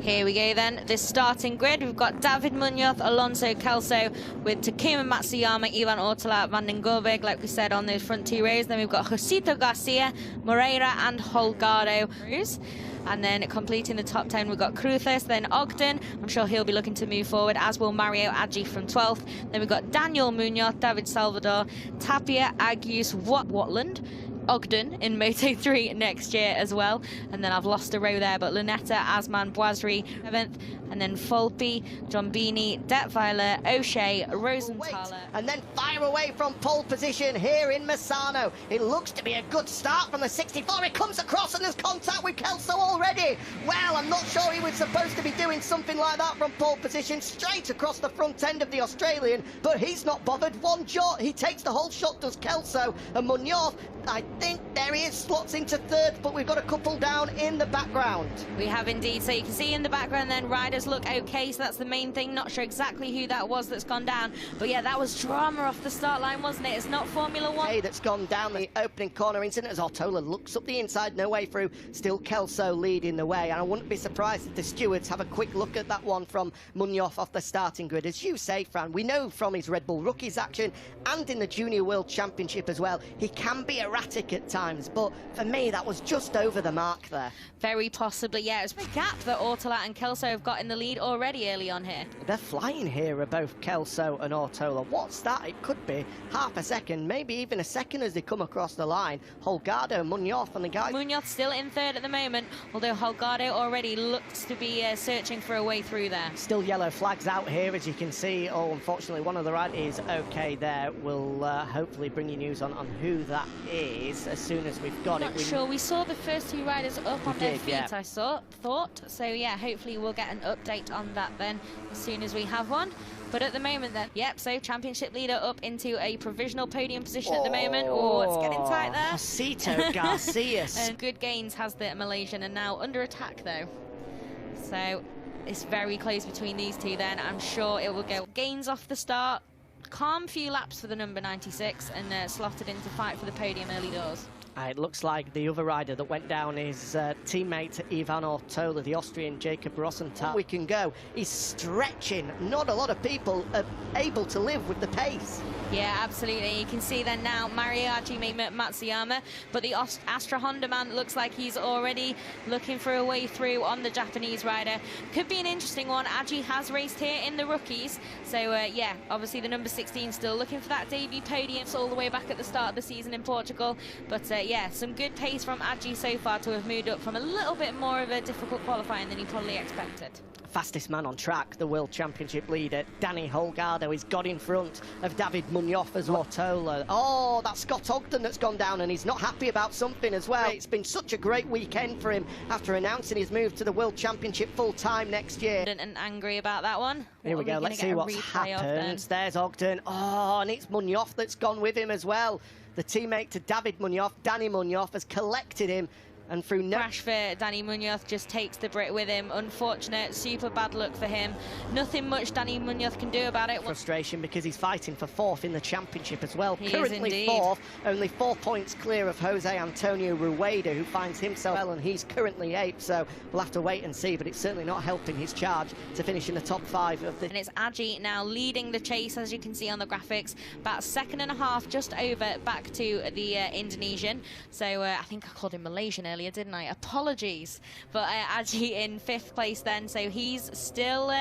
Here we go then, this starting grid. We've got David Munoz, Alonso Kelso with Takuma Matsuyama, Ivan Ortela, Van den Gorberg, like we said, on those front two rows. Then we've got Josito Garcia, Moreira and Holgado. And then completing the top 10, we've got Cruces, then Ogden. I'm sure he'll be looking to move forward, as will Mario Aji from 12th. Then we've got Daniel Munoz, David Salvador, Tapia, Agus, Watland, Ogden in Moto3 next year as well. And then I've lost a row there, but Lunetta, Asman, Boisri, 7th, and then Volpi, Jombini, Detweiler, O'Shea, Rosenthaler. And then fire away from pole position here in Misano. It looks to be a good start from the 64. He comes across and there's contact with Kelso already. Well, I'm not sure he was supposed to be doing something like that from pole position, straight across the front end of the Australian, but he's not bothered one jot. He takes the whole shot, does Kelso, and Munoz, I think there he is, slots into 3rd, but we've got a couple down in the background. We have indeed, so you can see in the background then riders look okay, so that's the main thing. Not sure exactly who that was that's gone down, but yeah, that was drama off the start line, wasn't it? It's not Formula 1. Hey, that's gone down the opening corner incident as Ortola looks up the inside, no way through. Still Kelso leading the way, and I wouldn't be surprised if the stewards have a quick look at that one from Munoz off the starting grid. As you say, Fran, we know from his Red Bull Rookies action and in the Junior World Championship as well, he can be erratic at times, but for me that was just over the mark there. Very possibly, yeah. It's a gap that Ortola and Kelso have got in the lead already early on here. They're flying here, are both Kelso and Ortola. What's that? It could be half a second, maybe even a second as they come across the line. Holgado, Munoz and the guys. Munoz still in 3rd at the moment, although Holgado already looks to be searching for a way through there. Still yellow flags out here, as you can see. Oh, unfortunately, one of the riders is okay there. We'll hopefully bring you news on who that is as soon as we've got it. Not sure. We saw the first two riders up on their feet, yeah. I thought. So, yeah, hopefully we'll get an update on that then as soon as we have one. But at the moment then, yep, so championship leader up into a provisional podium position at the moment. Oh, it's getting tight there. Josito Garcia. And good gains has the Malaysian, and now under attack though. So it's very close between these two then. I'm sure it will go. Gains off the start. Calm few laps for the number 96 and slotted into fight for the podium early doors. It looks like the other rider that went down is teammate Ivan Ortola, the Austrian Jacob Rosenthal. We can go. He's stretching. Not a lot of people are able to live with the pace. Yeah, absolutely. You can see then now Mariachi Matsuyama, but the Astra Honda man looks like he's already looking for a way through on the Japanese rider. Could be an interesting one. Aji has raced here in the rookies, so yeah, obviously the number 16 still looking for that debut podium. It's all the way back at the start of the season in Portugal, but yeah, some good pace from Aji so far to have moved up from a little bit more of a difficult qualifying than he probably expected. Fastest man on track, the World Championship leader, Danny Holgado. He's got in front of David Munoz as Ortola. Oh, that's Scott Ogden that's gone down, and he's not happy about something as well. It's been such a great weekend for him after announcing his move to the World Championship full-time next year. And angry about that one. Here we go, let's see what's happened. There's Ogden. Oh, and it's Munoz that's gone with him as well. The teammate to David Munoz, Danny Munoz, has collected him. And through no crash for Danny Munoz, just takes the Brit with him. Unfortunate, super bad luck for him. Nothing much Danny Munoz can do about it. Frustration because he's fighting for 4th in the championship as well. He currently 4th, only 4 points clear of Jose Antonio Rueda, who finds himself well, and he's currently 8th. So we'll have to wait and see, but it's certainly not helping his charge to finish in the top 5 of the. And it's Aji now leading the chase, as you can see on the graphics. About 2.5 seconds, just over back to the Indonesian. So I think I called him Malaysian earlier, didn't I? Apologies. But Aji in 5th place then, so he's still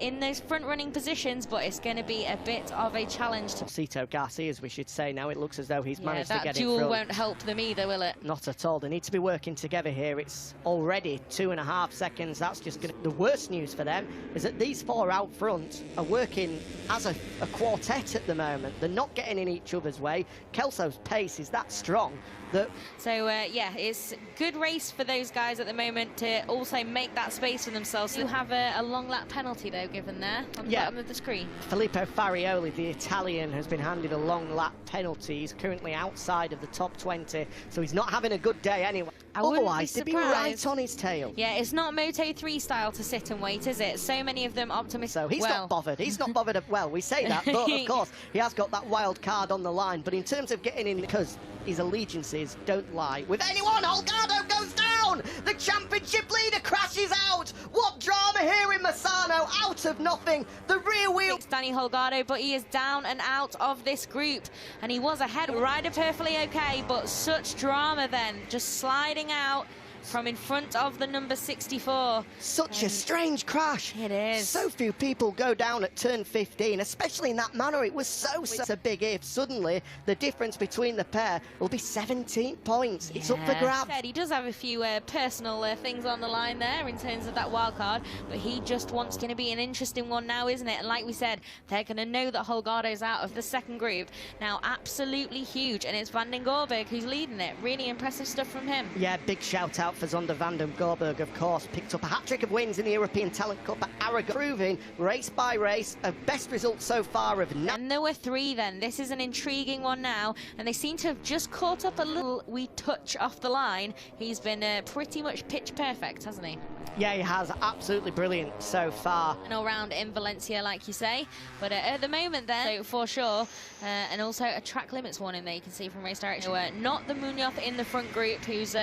in those front running positions, but it's going to be a bit of a challenge. Josito Garcia, as we should say now. It looks as though he's managed to get that duel won't help them either, will it? Not at all. They need to be working together here. It's already 2.5 seconds. That's just going to... The worst news for them is that these 4 out front are working as a quartet at the moment. They're not getting in each other's way. Kelso's pace is that strong that... So yeah, it's good race for those guys at the moment to also make that space for themselves. You have a long lap penalty though given there on the bottom of the screen. Filippo Farioli, the Italian, has been handed a long lap penalty. He's currently outside of the top 20, so he's not having a good day anyway. Otherwise, they'd be right on his tail. Yeah, it's not Moto3 style to sit and wait, is it? So many of them optimistic. So he's not bothered. He's not bothered. Well, we say that, but of course, he has got that wild card on the line. But in terms of getting in, because his allegiances don't lie with anyone, Holgado goes down! down. The championship leader crashes out. What drama here in Misano, out of nothing. The rear wheel. It's Danny Holgado, but he is down and out of this group, and he was ahead. Rider perfectly okay, but such drama then, just sliding out from in front of the number 64. Such a strange crash. It is. So few people go down at turn 15, especially in that manner. It was so a big if. Suddenly, the difference between the pair will be 17 points. Yeah. It's up for grabs. He does have a few personal things on the line there in terms of that wild card, but he just wants to be an interesting one now, isn't it? And like we said, they're going to know that Holgado's out of the second group. Now, absolutely huge, and it's Van den Gorberg who's leading it. Really impressive stuff from him. Yeah, big shout out for Zonder van den Gorberg, of course. Picked up a hat-trick of wins in the European Talent Cup at Aragon, proving race by race a best result so far of And there were three then. This is an intriguing one now, and they seem to have just caught up a little wee touch off the line. He's been pretty much pitch perfect, hasn't he? Yeah, he has. Absolutely brilliant so far. And all round in Valencia, like you say. But at the moment then, so for sure, and also a track limits warning there you can see from race direction. Not the Munoz in the front group who's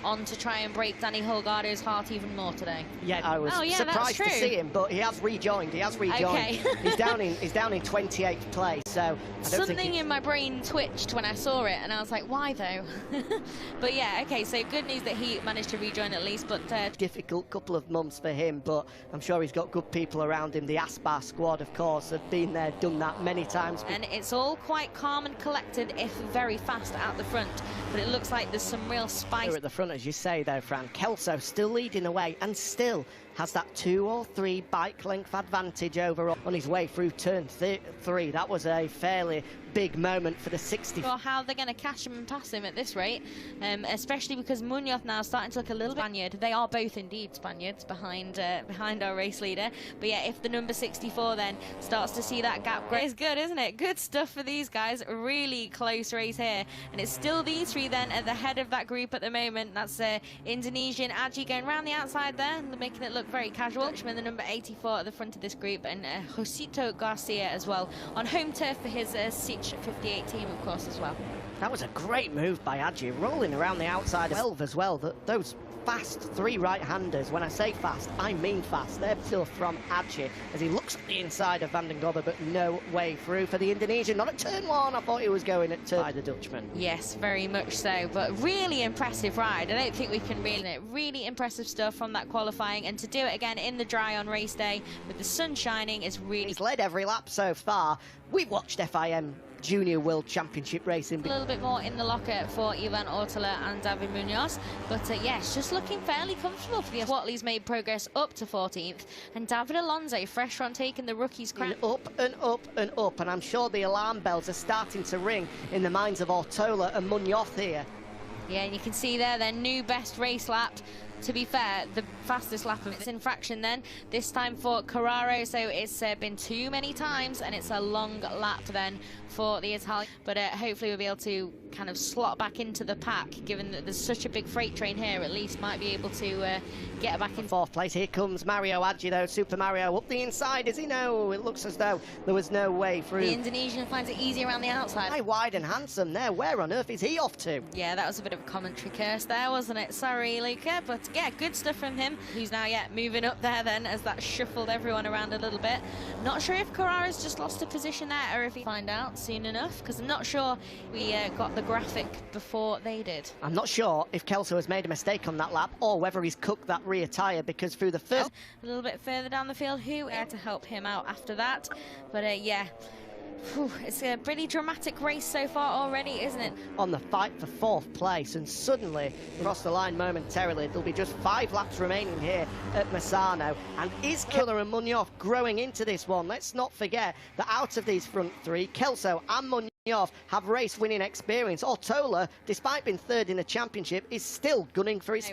on to try and break Danny Holgado's heart even more today. Yeah, I was surprised to see him, but he has rejoined. Okay. he's down in 28th place, so I don't something in my brain twitched when I saw it, and I was like, why though? But yeah, okay, so good news that he managed to rejoin at least, but difficult couple of months for him, but I'm sure he's got good people around him. The Aspar squad, of course, have been there, done that many times. And it's all quite calm and collected, if very fast out the front, but it looks like there's some real spice. At the front, as you say though, Fran, Kelso still leading away and still has that 2 or 3 bike length advantage over on his way through turn 3. That was a fairly big moment for the 60. Well, how they're going to catch him and pass him at this rate, especially because Munoz now starting to look a little bit Spaniard. They are both indeed Spaniards behind our race leader. But yeah, if the number 64 then starts to see that gap grow, it's good, isn't it? Good stuff for these guys. Really close race here, and it's still these three then at the head of that group at the moment. That's Indonesian Aji going around the outside there, making it look very casual. The number 84 at the front of this group, and Josito Garcia as well on home turf for his 58 team, of course, as well. That was a great move by Aji, rolling around the outside of 12 as well. Those fast 3 right-handers, when I say fast, I mean fast. They're still from Aji as he looks at the inside of Van den Gorberg, but no way through for the Indonesian. Not at turn 1. I thought he was going at turn by the Dutchman. Yes, very much so, but really impressive ride. I don't think we can really impressive stuff from that qualifying, and to do it again in the dry on race day with the sun shining is really... He's led every lap so far. We've watched FIM Junior World Championship racing. A little bit more in the locker for Ivan Ortela and David Munoz, but yes, just looking fairly comfortable for the Watley's made progress up to 14th, and David Alonso fresh from taking the rookies crown. Up and up and up, and I'm sure the alarm bells are starting to ring in the minds of Ortola and Munoz here. Yeah, and you can see there their new best race lap. To be fair, the fastest lap of this infraction then, this time for Carraro, so it's been too many times, and it's a long lap then for the Italian, but hopefully we'll be able to kind of slot back into the pack, given that there's such a big freight train here. At least might be able to get back in 4th place. Here comes Mario Aji though, Super Mario up the inside, is he? No, it looks as though there was no way through. The Indonesian finds it easy around the outside. High, wide and handsome there. Where on earth is he off to? Yeah, that was a bit of a commentary curse there, wasn't it? Sorry, Luca, but yeah, good stuff from him, who's now moving up there then as that shuffled everyone around a little bit. Not sure if Carrara's just lost a position there, or if he find out soon enough, because I'm not sure we got the graphic before they did. I'm not sure if Kelso has made a mistake on that lap, or whether he's cooked that rear tyre, because through the first... A little bit further down the field, who had to help him out after that, but yeah. Whew, it's a pretty dramatic race so far already, isn't it? On the fight for 4th place, and suddenly across the line momentarily. There'll be just 5 laps remaining here at Misano, and is Killer and Munoz growing into this one? Let's not forget that out of these front 3, Kelso and Munoz have race winning experience. Ortola, despite being 3rd in the championship, is still gunning for his...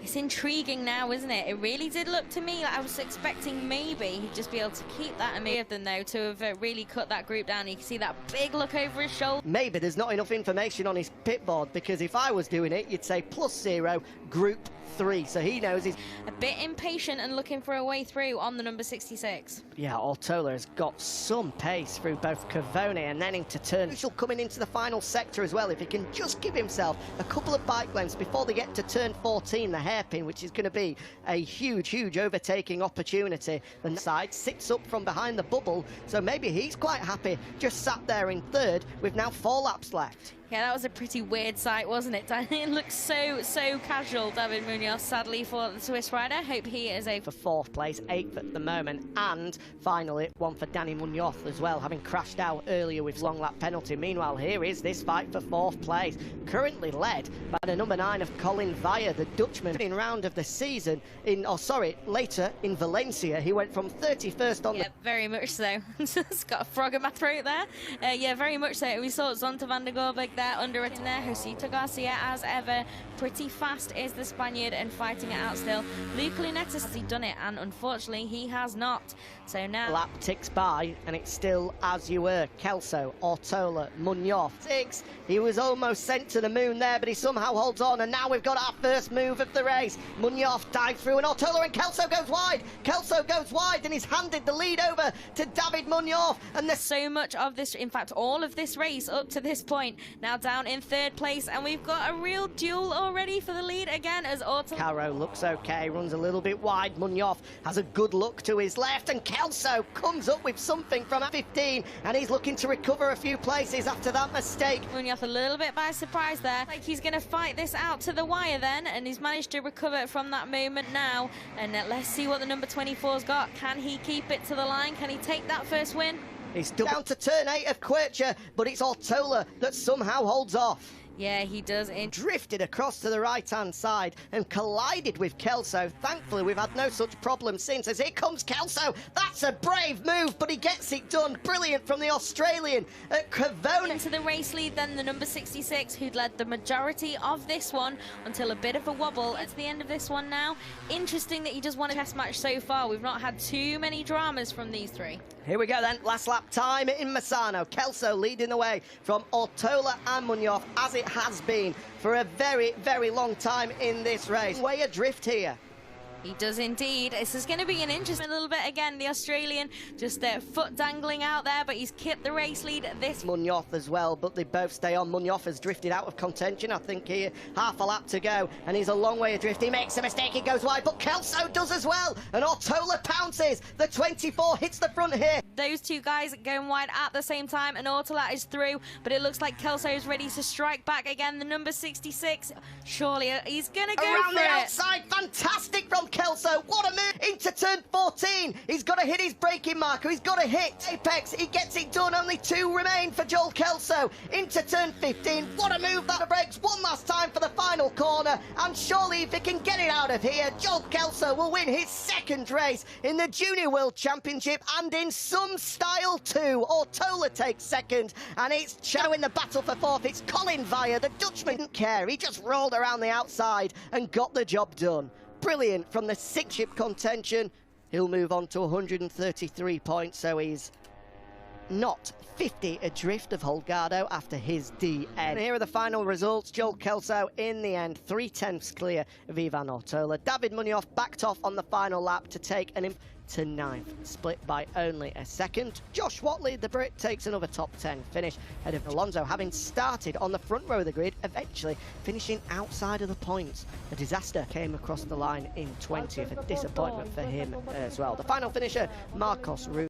It's intriguing now, isn't it? It really did look to me like I was expecting maybe he'd just be able to keep that, and of them though to have really cut that group down. You can see that big look over his shoulder. Maybe there's not enough information on his pit board, because if I was doing it, you'd say +0 group 3, so he knows he's a bit impatient and looking for a way through on the number 66. Yeah, Ortola has got some pace through both Cavone and then into turn. Crucial coming into the final sector as well, if he can just give himself a couple of bike lengths before they get to turn 14, the hairpin, which is going to be a huge overtaking opportunity. The side sits up from behind the bubble, so maybe he's quite happy, just sat there in third with now 4 laps left. Yeah, that was a pretty weird sight, wasn't it? It looks so casual, David Munoz, sadly, for the Swiss rider. Hope he is a... For 4th place, 8th at the moment, and finally one for Danny Munoz as well, having crashed out earlier with long lap penalty. Meanwhile, here is this fight for 4th place, currently led by the number 9 of Colin Vaya, the Dutchman. In round of the season, later in Valencia, he went from 31st on... Yeah, very much so. Just got a frog in my throat there. Yeah, very much so. We saw Zonta van der Gorbeek there, underwritten there. Josito Garcia, as ever, pretty fast is the Spaniard and fighting it out still. Luke Lunetta, has he done it? And unfortunately, he has not. So now... Lap ticks by, and it's still as you were. Kelso, Ortola, Munoz. 6. He was almost sent to the moon there, but he somehow holds on, and now we've got our first move of the race. Munoz dives through, and Ortola and Kelso goes wide. Kelso goes wide, and he's handed the lead over to David Munoz. And there's so much of this, in fact, all of this race up to this point, now down in 3rd place, and we've got a real duel already for the lead again as Ortola. Caro looks okay, runs a little bit wide. Munoz has a good look to his left, and Kelso comes up with something from 15, and he's looking to recover a few places after that mistake. Munoz a little bit by surprise there, like he's going to fight this out to the wire then, and he's managed to recover from that moment now. And let's see what the number 24's got. Can he keep it to the line? Can he take that first win? He's down to turn 8 of Quercia, but it's Ortola that somehow holds off. Yeah, he does. Drifted across to the right-hand side and collided with Kelso. Thankfully, we've had no such problem since, as here comes Kelso. That's a brave move, but he gets it done. Brilliant from the Australian at Cavone. Into the race lead, then the number 66, who'd led the majority of this one until a bit of a wobble. It's the end of this one now. Interesting that he just won a test match so far. We've not had too many dramas from these 3. Here we go then, last lap time in Misano. Kelso leading the way from Ortola and Munoz, as it has been for a very long time in this race. Way adrift here. He does indeed. This is going to be an interesting little bit again. The Australian just foot dangling out there, but he's kept the race lead at this. Munoz as well, but they both stay on. Munoz has drifted out of contention, I think here. Half a lap to go, and he's a long way adrift. He makes a mistake, he goes wide, but Kelso does as well. And Ortola pounces. The 24 hits the front here. Those 2 guys going wide at the same time, and Ortola is through, but it looks like Kelso is ready to strike back again. The number 66, surely he's going to go around for the it. outside. Fantastic from Kelso. What a move into turn 14. He's got to hit his braking marker. He's got to hit apex. He gets it done. Only 2 remain for Joel Kelso. Into turn 15. What a move. That breaks one last time for the final corner. And surely if he can get it out of here, Joel Kelso will win his 2nd race in the Junior World Championship, and in some style too. Ortola takes 2nd, and it's Chano in the battle for 4th. It's Colin Vaya. The Dutchman didn't care. He just rolled around the outside and got the job done. Brilliant from the 6-ship contention. He'll move on to 133 points, so he's not 50 adrift of Holgado after his DN. And here are the final results. Joel Kelso in the end, 3/10 clear of Ivan Ortola. David Munoz backed off on the final lap to take an to 9th, split by only a 2nd. Josh Watley, the Brit, takes another top 10 finish ahead of Alonso, having started on the front row of the grid, eventually finishing outside of the points. A disaster came across the line in 20th, a disappointment for him as well. The final finisher, Marcos Rubio.